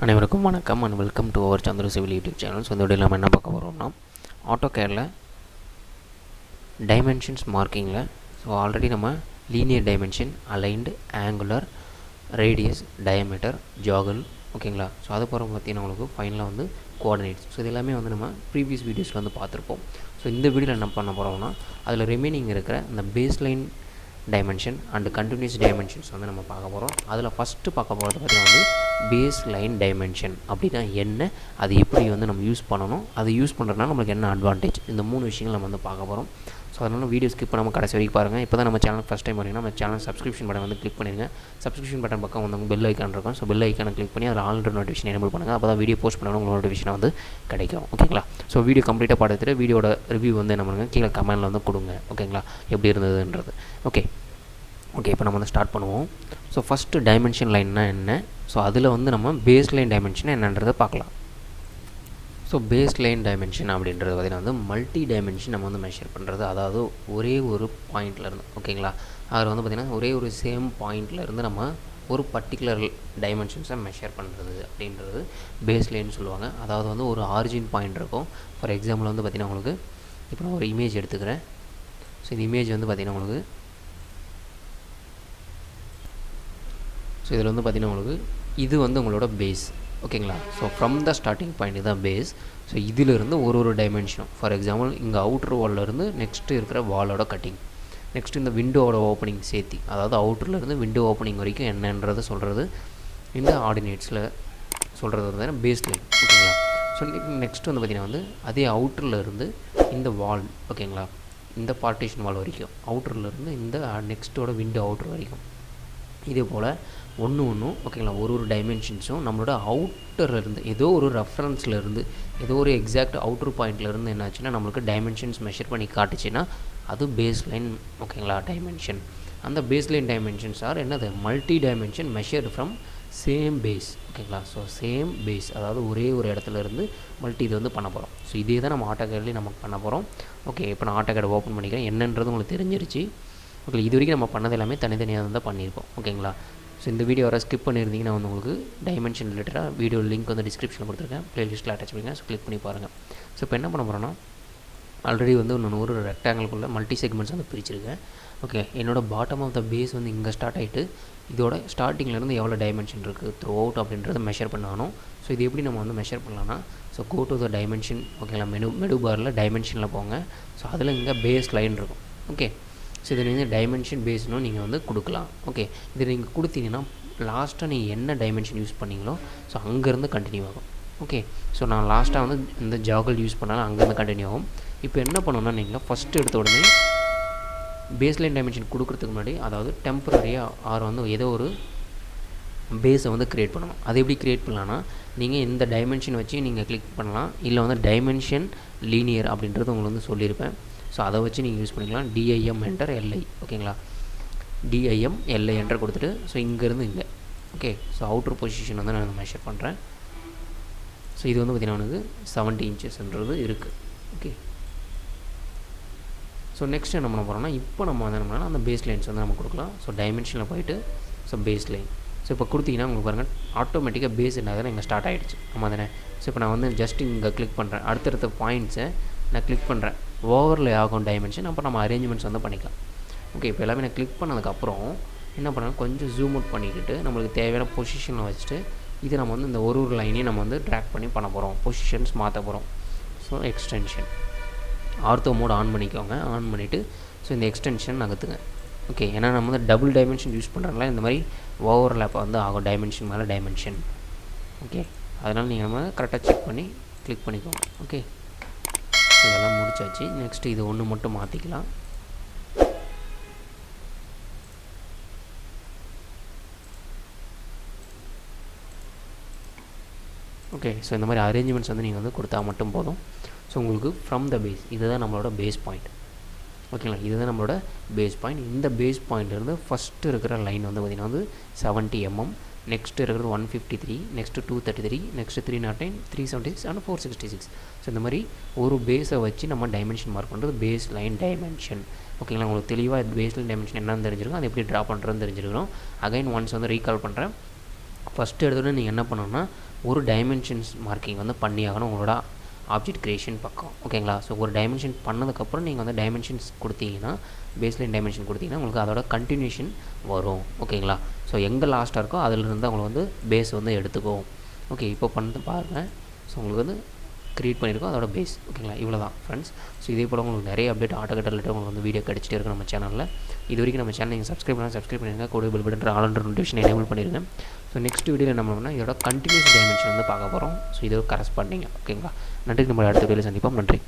அனைவருக்கும் வணக்கம் and welcome to our Chandra civil YouTube channel. So இந்த வீடியோவில் நம்ம என்ன பார்க்க போகிறோம்னா ஆட்டோகேடில் டைமென்ஷன்ஸ் மார்க்கிங்கில் ஆல்ரெடி நம்ம linear dimension, aligned, angular, radius, diameter, jogged, ஓகேங்களா. ஸோ அது போகிற பார்த்தீங்கன்னா உங்களுக்கு ஃபைனலாக வந்து கோஆர்டினேட்ஸ். ஸோ இது எல்லாமே வந்து நம்ம ப்ரீவியஸ் வீடியோஸில் வந்து பார்த்துருப்போம். ஸோ இந்த வீடியோவில் என்ன பண்ண போகிறோம்னா அதில் ரிமைனிங் இருக்கிற இந்த baseline dimension and continuous dimensions வந்து நம்ம பார்க்க போகிறோம். அதில் ஃபஸ்ட்டு பார்க்க போகிறது பார்த்திங்கன்னா வந்து பேஸ் லைன் டைமென்ஷன் அப்படின்னா என்ன, அது எப்படி வந்து நம்ம யூஸ் பண்ணணும், அது யூஸ் பண்ணுறதுனால நம்மளுக்கு என்ன அட்வான்டேஜ், இந்த 3 விஷயங்கள் நம்ம வந்து பார்க்க போகிறோம். ஸோ அதனால் வீடியோ ஸ்கிப் பண்ணாமல் கடைசி வரைக்கும் பாருங்கள். இப்போ தான் நம்ம சேனல் ஃபஸ்ட் டைம் வரீங்கன்னா நம்ம சேனல் சப்ஸ்கிரிப்ஷன் பட்டன் வந்து கிளிக் பண்ணிடுங்க. சப்ஸ்கிரிப்ஷன் பட்டன் பக்கம் வந்து பெல் ஐக்கான் இருக்கும். ஸோ பெல் ஐக்கானை கிளிக் பண்ணி அதில் ஆல் நோட்டிஃபிகேஷன் எனேபிள் பண்ணுங்கள். அப்போ தான் வீடியோ போஸ்ட் பண்ணணும் உங்களுக்கு நோட்டிஃபிகேஷன் வந்து கிடைக்கும், ஓகேங்களா. ஸோ வீடியோ கம்ப்ளீட்டாக பார்த்துட்டு வீடியோட ரிவ்யூ வந்து என்ன பண்ணுங்கள் கீழே கமெண்ட்டில் வந்து கொடுங்க, ஓகேங்களா, எப்படி இருந்ததுன்றது. ஓகே, இப்போ நம்ம வந்து ஸ்டார்ட் பண்ணுவோம். ஸோ ஃபஸ்ட்டு டைமென்ஷன் லைன்னா என்ன, ஸோ அதில் வந்து நம்ம பேஸ் லைன் டைமென்ஷன் என்னன்றதை பார்க்கலாம். ஸோ பேஸ் லைன் டைமென்ஷன் அப்படின்றது பார்த்திங்கன்னா வந்து மல்டி டைமென்ஷன் நம்ம வந்து மெஷர் பண்ணுறது, அதாவது ஒரே ஒரு பாயிண்ட்லேருந்து, ஓகேங்களா. அதில் வந்து பார்த்திங்கன்னா ஒரே ஒரு சேம் பாயிண்ட்லேருந்து நம்ம ஒரு பர்டிகுலர் டைமென்ஷன்ஸை மெஷர் பண்ணுறது அப்படின்றது பேஸ் லைன் சொல்லுவாங்க. அதாவது வந்து ஒரு ஆரிஜின் பாயிண்ட் இருக்கும். ஃபார் எக்ஸாம்பிள் வந்து பார்த்திங்கன்னா உங்களுக்கு இப்போ நான் ஒரு இமேஜ் எடுத்துக்கிறேன். ஸோ இந்த இமேஜ் வந்து பார்த்திங்கன்னா உங்களுக்கு ஸோ இதில் வந்து பார்த்திங்கன்னா உங்களுக்கு இது வந்து உங்களோட பேஸ், ஓகேங்களா. So from the starting point இதுதான் பேஸ். ஸோ இதிலிருந்து ஒரு டைமென்ஷனும், ஃபார் எக்ஸாம்பிள் இங்கே அவுட்ரு வால்லேருந்து நெக்ஸ்ட்டு இருக்கிற வாலோட கட்டிங், நெக்ஸ்ட் இந்த விண்டோவோட ஓப்பனிங் சேர்த்தி, அதாவது அவுட்டர்லேருந்து விண்டோ ஓப்பனிங் வரைக்கும் என்னன்றது சொல்கிறது இந்த ஆர்டினேட்ஸில் சொல்கிறது வந்து பேஸ் லைன், ஓகேங்களா. ஸோ நெக்ஸ்ட் வந்து பார்த்திங்கன்னா வந்து அதே அவுட்டர்லேருந்து இந்த வால், ஓகேங்களா, இந்த பார்ட்டிஷன் வால் வரைக்கும், அவுட்டர்லேருந்து இந்த நெக்ஸ்ட்டோட விண்டோ அவுட்ரு வரைக்கும், இதே போல் ஒன்றும் ஓகேங்களா. ஒரு டைமென்ஷன்ஸும் நம்மளோட அவுட்டர்லேருந்து ஏதோ ஒரு ரெஃபரன்ஸ்லேருந்து ஏதோ ஒரு எக்ஸாக்ட் அவுட்ரு பாயிண்ட்லேருந்து என்னாச்சுன்னா நம்மளுக்கு டைமென்ஷன்ஸ் மெஷர் பண்ணி காட்டுச்சுன்னா அது பேஸ் லைன், ஓகேங்களா, டைமென்ஷன். அந்த பேஸ் லைன் டைமென்ஷன்ஸ் ஆர் என்னது multi dimension measured from same base, ஓகேங்களா. ஸோ சேம் பேஸ், அதாவது ஒரே ஒரு இடத்துல இருந்து மல்டி இது வந்து பண்ண போகிறோம். ஸோ இதே தான் நம்ம ஆட்டோகேட்லேயும் நம்ம பண்ண போகிறோம். ஓகே, இப்போ நான் ஆட்டோகேட் ஓப்பன் பண்ணிக்கிறேன். என்னன்றது உங்களுக்கு தெரிஞ்சிருச்சு, ஓகே. இது வரைக்கும் நம்ம பண்ணது எல்லாமே தனித்தனியாக தான் பண்ணியிருப்போம், ஓகேங்களா. ஸோ இந்த வீடியோ வர ஸ்கிப் பண்ணியிருந்தீங்கன்னா வந்து உங்களுக்கு டைமென்ஷன் ரிலேட்டடாக வீடியோ லிங்க் வந்து டிஸ்கிரிப்ஷனில் கொடுத்துருக்கேன், ப்ளேலிஸ்ட்டில் அட்டாச் பண்ணிங்க. ஸோ கிளிக் பண்ணி பாருங்கள். ஸோ இப்போ என்ன பண்ண போகிறோன்னா ஆல்ரெடி வந்து நான் ஒரு ரெக்டாங்கிள்குள்ளே மல்டி செக்மெண்ட்ஸ் வந்து பிரிச்சிருக்கேன், ஓகே. என்னோடய பாட்டம் ஆஃப் த பேஸ் வந்து இங்கே ஸ்டார்ட் ஆகிட்டு இதோட ஸ்டார்டிங்லேருந்து எவ்வளோ டைமென்ஷன் இருக்குது த்ரூ அவுட் அப்படின்றத மெஷர் பண்ணணும். ஸோ இது எப்படி நம்ம வந்து மெஷர் பண்ணலாம்னா, so go to the dimension, ஓகேங்களா. மெனு பாரில் டைமென்ஷனில் போங்க. ஸோ அதில் இங்கே பேஸ் லைன் இருக்கும், ஓகே. ஸோ இதில் வந்து டைமென்ஷன் பேஸ்னும் நீங்கள் வந்து கொடுக்கலாம், ஓகே. இது நீங்கள் கொடுத்தீங்கன்னா லாஸ்ட்டாக நீங்கள் என்ன டைமென்ஷன் யூஸ் பண்ணிங்களோ ஸோ அங்கேருந்து கண்டினியூ ஆகும், ஓகே. ஸோ நான் லாஸ்ட்டாக வந்து இந்த ஜாகல் யூஸ் பண்ணாலும் அங்கேருந்து கண்டினியூ ஆகும். இப்போ என்ன பண்ணணும்னா நீங்கள் ஃபஸ்ட்டு எடுத்த உடனே பேஸ்லைன் டைமென்ஷன் கொடுக்குறதுக்கு முன்னாடி அதாவது டெம்பரரியாக ஆர் வந்து ஏதோ ஒரு பேஸை வந்து க்ரியேட் பண்ணணும். அது எப்படி க்ரியேட் பண்ணலான்னா நீங்கள் இந்த டைமென்ஷன் வச்சு நீங்கள் கிளிக் பண்ணலாம், இல்லை வந்து டைமென்ஷன் லீனியர் அப்படின்றது உங்களுக்கு வந்து சொல்லியிருப்பேன். ஸோ அதை வச்சு நீங்கள் யூஸ் பண்ணிக்கலாம். டிஐஎம் என்டர் எல்ஐ, ஓகேங்களா. டிஐஎம் எல்ஐ என்டர் கொடுத்துட்டு ஸோ இங்கேருந்து இங்கே, ஓகே. ஸோ அவுட்ரு பொசிஷன் வந்து நான் மெஷர் பண்ணுறேன். ஸோ இது வந்து பார்த்திங்கன்னா எனக்கு 70 இன்ச்சஸ்ன்றது இருக்குது, ஓகே. ஸோ நெக்ஸ்ட் என்ன பண்ண போகிறோம்னா இப்போ நம்ம வந்து என்ன பண்ணலாம், அந்த பேஸ் லைன்ஸ் வந்து நம்ம கொடுக்கலாம். ஸோ டைமென்ஷனில் போயிட்டு ஸோ பேஸ் லைன், ஸோ இப்போ கொடுத்தீங்கன்னா உங்களுக்கு பாருங்கள் ஆட்டோமேட்டிக்காக பேஸ் என்ன இங்கே ஸ்டார்ட் ஆகிடுச்சு, ஆமாம் தானே. ஸோ இப்போ நான் வந்து ஜஸ்ட் இங்கே கிளிக் பண்ணுறேன், அடுத்தடுத்த பாயிண்ட்ஸை நான் கிளிக் பண்ணுறேன், ஓவரில் ஆகும் டைமென்ஷன், அப்போ நம்ம அரேஞ்ச்மெண்ட்ஸ் வந்து பண்ணிக்கலாம், ஓகே. இப்போ எல்லாமே நான் கிளிக் பண்ணதுக்கப்புறம் என்ன பண்ணலாம், கொஞ்சம் ஜூம் அவுட் பண்ணிக்கிட்டு நம்மளுக்கு தேவையான பொசிஷனில் வச்சுட்டு இது நம்ம வந்து இந்த ஒரு லைனையும் நம்ம வந்து ட்ராக் பண்ண போகிறோம், பொசிஷன்ஸ் மாற்ற போகிறோம். So extension ortho mode on பண்ணிக்கோங்க, ஆன் பண்ணிவிட்டு ஸோ இந்த எக்ஸ்டென்ஷன் நகர்த்துங்க, ஓகே. ஏன்னா நம்ம வந்து டபுள் டைமென்ஷன் யூஸ் பண்ணுறதுனால இந்த மாதிரி ஓவர்லேப் வந்து ஆகும் டைமென்ஷன் மேலே டைமென்ஷன், ஓகே. அதனால் நீங்கள் நம்ம கரெக்டாக செக் பண்ணி கிளிக் பண்ணிக்கோங்க, ஓகே. இதெல்லாம் முடிச்சாச்சு. நெக்ஸ்ட்டு இது ஒன்று மட்டும் மாற்றிக்கலாம், ஓகே. ஸோ இந்த மாதிரி அரேஞ்ச்மெண்ட்ஸ் வந்து நீங்கள் வந்து கொடுத்தா மட்டும் போதும். ஸோ உங்களுக்கு ஃப்ரம் த பேஸ் இதுதான் நம்மளோட பேஸ் பாயிண்ட், ஓகேங்களா. இதுதான் நம்மளோட பேஸ் பாயிண்ட். இந்த பேஸ் பாயிண்ட்லேருந்து ஃபஸ்ட்டு இருக்கிற லைன் வந்து பார்த்திங்கன்னா வந்து 70 mm, நெக்ஸ்ட்டு இருக்கிறது 153, நெக்ஸ்ட்டு 233, நெக்ஸ்ட்டு 309, 376 அண்ட் 466. ஸோ இந்த மாதிரி ஒரு பேஸை வச்சு நம்ம டைமென்ஷன் மார்க் பண்ணுறது பேஸ் லைன் டைமென்ஷன், ஓகேங்களா. உங்களுக்கு தெளிவாக பேஸ் லைன் டைமென்ஷன் என்னன்னு தெரிஞ்சிருக்கும், அது எப்படி ட்ரா பண்ணுறதுன்னு தெரிஞ்சிருக்கணும். அகைன் ஒன்ஸ் வந்து ரீகால் பண்ணுறேன். ஃபஸ்ட்டு எடுத்தோடனே நீங்கள் என்ன பண்ணணும்னா ஒரு டைமென்ஷன்ஸ் மார்க்கிங் வந்து பண்ணி ஆகணும் உங்களோட ஆப்ஜெக்ட் க்ரியேஷன் பக்கம். ஓகேங்களா? ஸோ ஒரு டைமென்ஷன் பண்ணதுக்கப்புறம் நீங்கள் வந்து டைமென்ஷன்ஸ் கொடுத்தீங்கன்னா, பேஸ்லைன் டைமென்ஷன் கொடுத்தீங்கன்னா உங்களுக்கு அதோட கண்டினியூஷன் வரும். ஓகேங்களா? ஸோ எங்கே லாஸ்ட்டாக இருக்கோ அதிலிருந்து உங்களுக்கு வந்து பேஸ் வந்து எடுத்துக்கும். ஓகே, இப்போ பண்ணி பாருங்கள். ஸோ உங்களுக்கு வந்து க்ரியேட் பண்ணியிருக்கோம் அதோட பேஸ். ஓகேங்களா? இவ்வளோ தான் ஃப்ரெண்ட்ஸ். ஸோ இதே போல் உங்களுக்கு நிறைய அப்டேட் AutoCAD ரிலேட்டட் உங்களுக்கு வந்து வீடியோ கிடச்சிட்டே இருக்கும் நம்ம சேனலில். இது வரைக்கும் நம்ம சேனல் நீங்கள் சப்ஸ்கிரைப் பண்ணிடுங்க. கூட bell button all notification enable பண்ணிடுங்க. ஸோ நெக்ஸ்ட் வீடியோவில் என்ன பண்ணோம்னா இதோட கண்டினியூஸ் டைமென்ஷன் வந்து பார்க்க போகிறோம். ஸோ இதோட கரஸ்பாண்டிங். ஓகேங்களா? நன்றி. நம்ம அடுத்த வீடியோவில் சந்திப்போம். நன்றி.